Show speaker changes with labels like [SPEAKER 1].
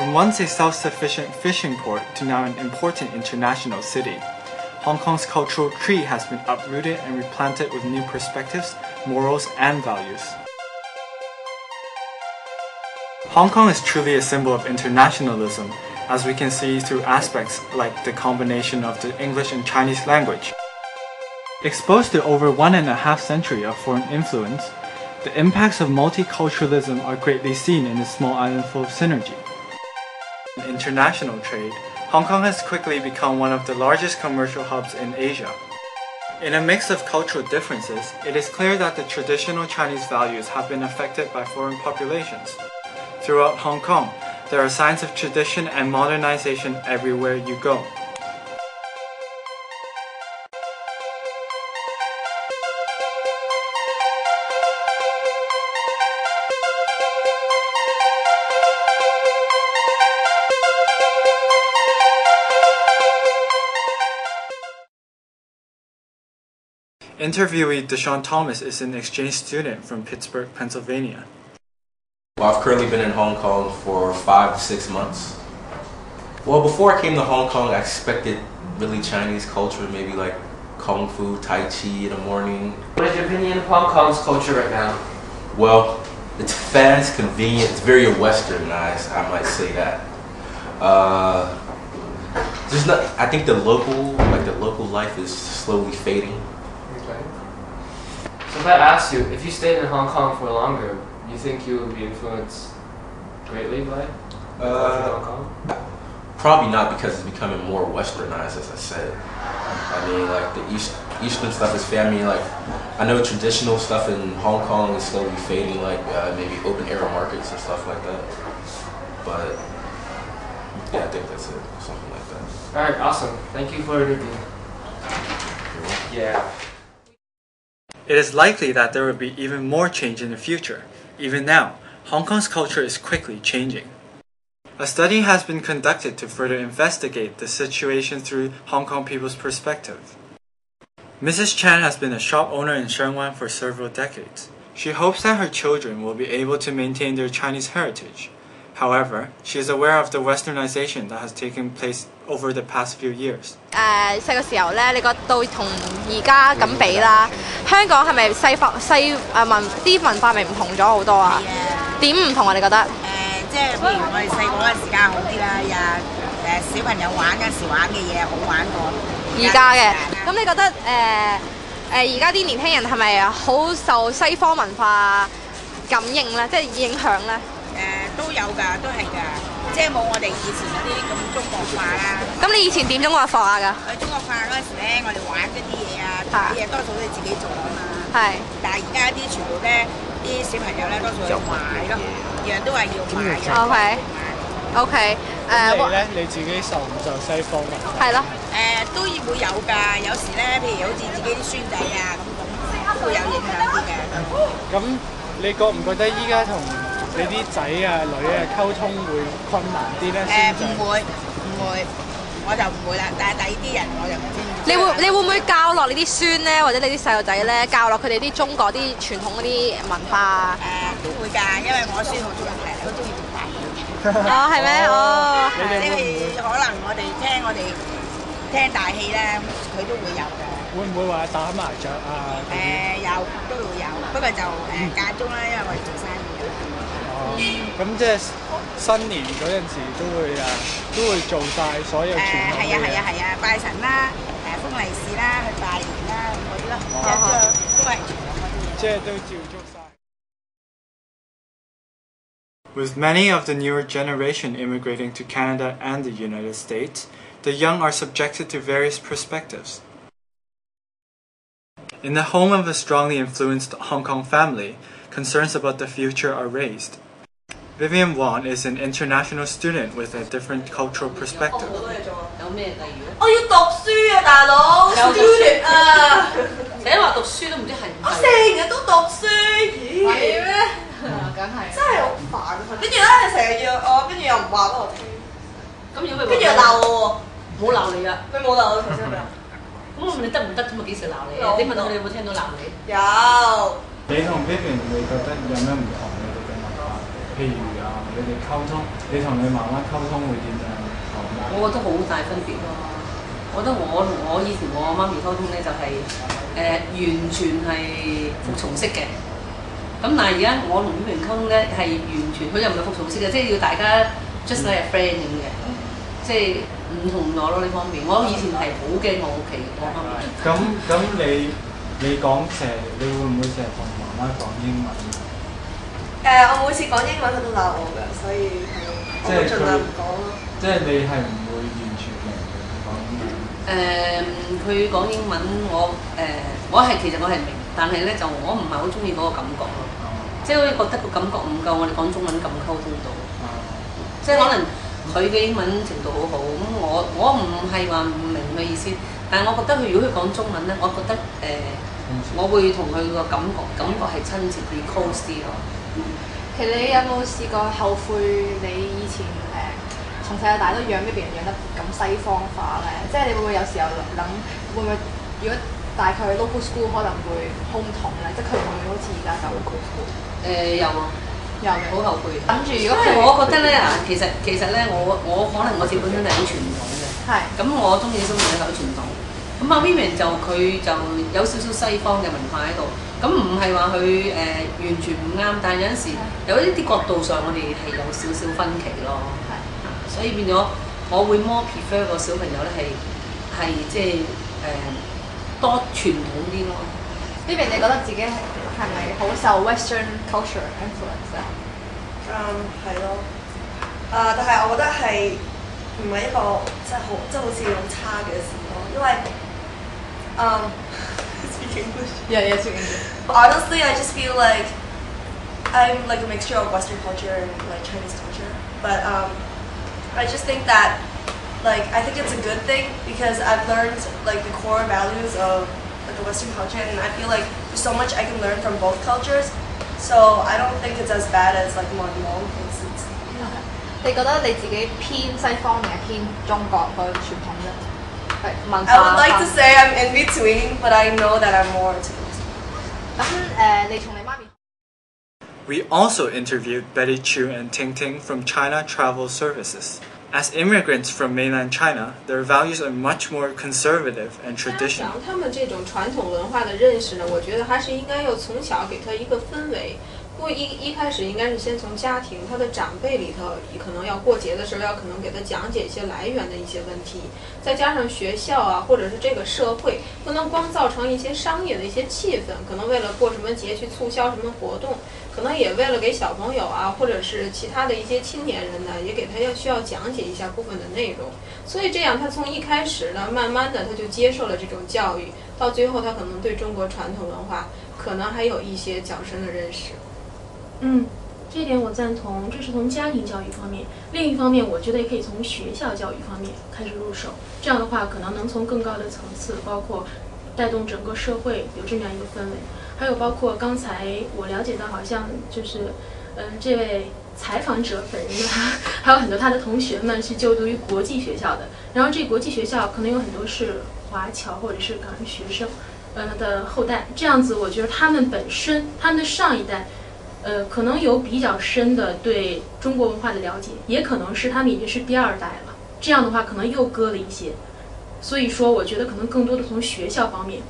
[SPEAKER 1] From once a self-sufficient fishing port to now an important international city, Hong Kong's cultural tree has been uprooted and replanted with new perspectives, morals, and values. Hong Kong is truly a symbol of internationalism, as we can see through aspects like the combination of the English and Chinese language. Exposed to over 1.5 centuries of foreign influence, the impacts of multiculturalism are greatly seen in this small island full of synergy. In international trade, Hong Kong has quickly become one of the largest commercial hubs in Asia. In a mix of cultural differences, it is clear that the traditional Chinese values have been affected by foreign populations. Throughout Hong Kong, there are signs of tradition and modernization everywhere you go. Interviewee Deshaun Thomas is an exchange student from Pittsburgh, Pennsylvania.
[SPEAKER 2] Well, I've currently been in Hong Kong for 5 to 6 months. Well, before I came to Hong Kong, I expected really Chinese culture, maybe like Kung Fu, Tai Chi in the morning.
[SPEAKER 3] What is your opinion of Hong Kong's culture right now?
[SPEAKER 2] Well, it's fast, convenient, it's very westernized, I might say that. I think the local life is slowly fading.
[SPEAKER 3] So if I asked you, if you stayed in Hong Kong for longer, you think you would be influenced greatly by Hong Kong?
[SPEAKER 2] Probably not, because it's becoming more westernized, as I said. I mean, like the Eastern stuff is family. Like I know traditional stuff in Hong Kong is slowly fading, like maybe open air markets and stuff like that. But yeah, I think that's it, something like that.
[SPEAKER 3] All right, awesome. Thank you for the interview. Yeah.
[SPEAKER 1] It is likely that there will be even more change in the future. Even now, Hong Kong's culture is quickly changing. A study has been conducted to further investigate the situation through Hong Kong people's perspective. Mrs. Chan has been a shop owner in Sheung Wan for several decades. She hopes that her children will be able to maintain their Chinese heritage. However, she is aware of the westernization that has taken place over the past few years.
[SPEAKER 4] 細個時候咧，你覺得到同而家咁比啦，香港係咪啲文化咪唔同咗好多啊？點唔同啊？你覺得？
[SPEAKER 5] 即係譬如我哋細個嗰陣時間好啲啦，小朋友玩嗰陣時玩嘅嘢好玩過
[SPEAKER 4] 而家嘅。咁你覺得而家啲年輕人係咪好受西方文化感應咧？即係影響咧？
[SPEAKER 5] 都有㗎，都係㗎，即係冇我哋以前嗰啲咁中國化啦。
[SPEAKER 4] 咁你以前點中國化㗎？
[SPEAKER 5] 中國化嗰陣時咧，我哋玩嗰啲嘢啊，啲嘢多數都係自己做啊嘛。係。但係而家啲全部咧，啲小朋友咧多數要買咯，樣都係要買嘅。OK。
[SPEAKER 6] 你咧你自己受唔受西方文化？
[SPEAKER 4] 係咯。
[SPEAKER 5] 都會有㗎，有時咧，譬如好似自己啲孫仔啊咁都會有影響啲嘅。
[SPEAKER 6] 咁你覺唔覺得依家同你啲仔啊女啊溝通會困難啲咧？
[SPEAKER 5] 唔會，我就唔會啦。但係第二啲人我就唔知。
[SPEAKER 4] 你會唔會教落你啲孫咧，或者你啲細路仔咧，教落佢哋啲中國啲傳統嗰啲文化啊？
[SPEAKER 5] 都會㗎，因為我孫好中意做大戲。
[SPEAKER 4] 哦，係咩？哦，
[SPEAKER 5] 即係可能我哋聽大戲咧，佢都會有嘅。
[SPEAKER 6] 會唔會話打麻雀啊？
[SPEAKER 5] 有都會有，不過就間中啦，因為我哋做生意。
[SPEAKER 6] 咁即係新年嗰陣時都會做晒所有傳統嘅嘢。
[SPEAKER 5] 係啊，拜神啦，封利是啦，去拜年啦嗰啲咯，都係傳統嗰啲嘢。
[SPEAKER 6] 即係都照足晒。
[SPEAKER 1] With many of the newer generation immigrating to Canada and the United States, the young are subjected to various perspectives. In the home of a strongly influenced Hong Kong family, concerns about the future are raised. Vivian Wong is an international student with a different cultural perspective.
[SPEAKER 7] 我要讀書啊，大佬 ！student 啊，成日話讀書都唔知係唔係。我成日都讀書，咦？係咩？梗係。真係好煩。跟住咧，成日約我，跟住又唔話俾我聽。咁如果跟住又鬧我喎，冇鬧你㗎。佢冇鬧我頭先係咪啊？咁我問你得唔得啫嘛？幾時鬧你啊？你問我哋有冇聽到鬧你？有。
[SPEAKER 1] 你同 Vivian 你覺得有咩唔同？譬
[SPEAKER 6] 譬如你哋溝通，你同你媽媽溝通會點樣講咧？
[SPEAKER 7] 我覺得好大分別咯。我覺得我同我以前我媽咪溝通咧就係、完全係服從式嘅。咁但係而家我同呢邊溝通咧係完全，佢又唔係服從式嘅，即係要大家 just like a friend 咁嘅，即係唔同咗咯呢方面。我以前係好驚我屋企嗰方面。
[SPEAKER 1] 咁你講成，你會唔會成日同媽媽講英文？
[SPEAKER 8] 我每次講英文佢都鬧我㗎，所以我會盡量唔講咯。
[SPEAKER 1] 即係你係唔會完全明佢講英文？
[SPEAKER 7] 佢講英文其實我係明，但係咧就我唔係好中意嗰個感覺咯。即係好似覺得個感覺唔夠我哋講中文咁溝通到。即係可能佢嘅英文程度好好，咁我唔係話唔明佢意思，但係我覺得如果佢講中文咧，我覺得我會同佢個感覺係親切啲 close 啲咯。
[SPEAKER 4] 其實你有冇試過後悔你以前從細到大都養呢邊人養得咁西方化咧？即係你會唔會有時候諗會唔會如果帶佢去 local school 可能會空洞咧？即係佢唔會好似而家咁。
[SPEAKER 7] 有啊，有嘅，好後悔。諗住如果我覺得咧其實咧我可能我自己本身係好傳統嘅。係。咁我中意啲小朋友好傳統。咁阿 Vivian 佢就有少少西方嘅文化喺度。咁唔係話佢完全唔啱，但係有陣時有一啲角度上我哋係有少少分歧咯。係。所以變咗我會 more prefer 個小朋友咧係即係多傳統啲咯。
[SPEAKER 4] 呢邊你覺得自己係咪好受 Western culture influence 咧？
[SPEAKER 8] 係咯。但係我覺得係唔係一個即係好似好差嘅事咯，因為speak English.
[SPEAKER 4] Yeah, speak English.
[SPEAKER 8] Honestly, I just feel like I'm like a mixture of Western culture and like Chinese culture. But I just think that I think it's a good thing because I've learned like the core values of like the Western culture, and I feel like there's so much I can learn from both cultures. So I don't think it's as bad as like Wong, for instance.
[SPEAKER 4] 你覺得你自己偏西方定係偏中國嗰個傳統咧？文化
[SPEAKER 8] I would like to say I'm in between, but I know that I'm more to the Western.
[SPEAKER 4] 咁你從你媽咪。
[SPEAKER 1] We also interviewed Betty Chu and Ting Ting from China Travel Services. As immigrants from mainland China, their values are much more conservative and traditional.
[SPEAKER 9] 他们这种传统文化的认识呢，我觉得还是应该要从小给他一个氛围。不一开始应该是先从家庭，他的长辈里头，可能要过节的时候要可能给他讲解一些来源的一些问题，再加上学校啊，或者是这个社会，不能光造成一些商业的一些气氛，可能为了过什么节去促销什么活动，可能也为了给小朋友啊，或者是其他的一些青年人呢，也给他需要讲解一下部分的内容。所以这样他从一开始呢，慢慢的他就接受了这种教育，到最后他可能对中国传统文化可能还有一些较深的认识。
[SPEAKER 10] 这一点我赞同，这是从家庭教育方面。另一方面，我觉得也可以从学校教育方面开始入手。这样的话，可能能从更高的层次，包括带动整个社会有这样一个氛围。还有包括刚才我了解到，好像就是这位采访者本人呢，还有很多他的同学们是就读于国际学校的。然后这国际学校可能有很多是华侨或者是港人学生的后代。这样子，我觉得他们本身他们的上一代。可能有比较深的对中国文化的了解，也可能是他们已经是第二代了。这样的话，可能又割了一些。所以说，我觉得可能更多的从学校方面，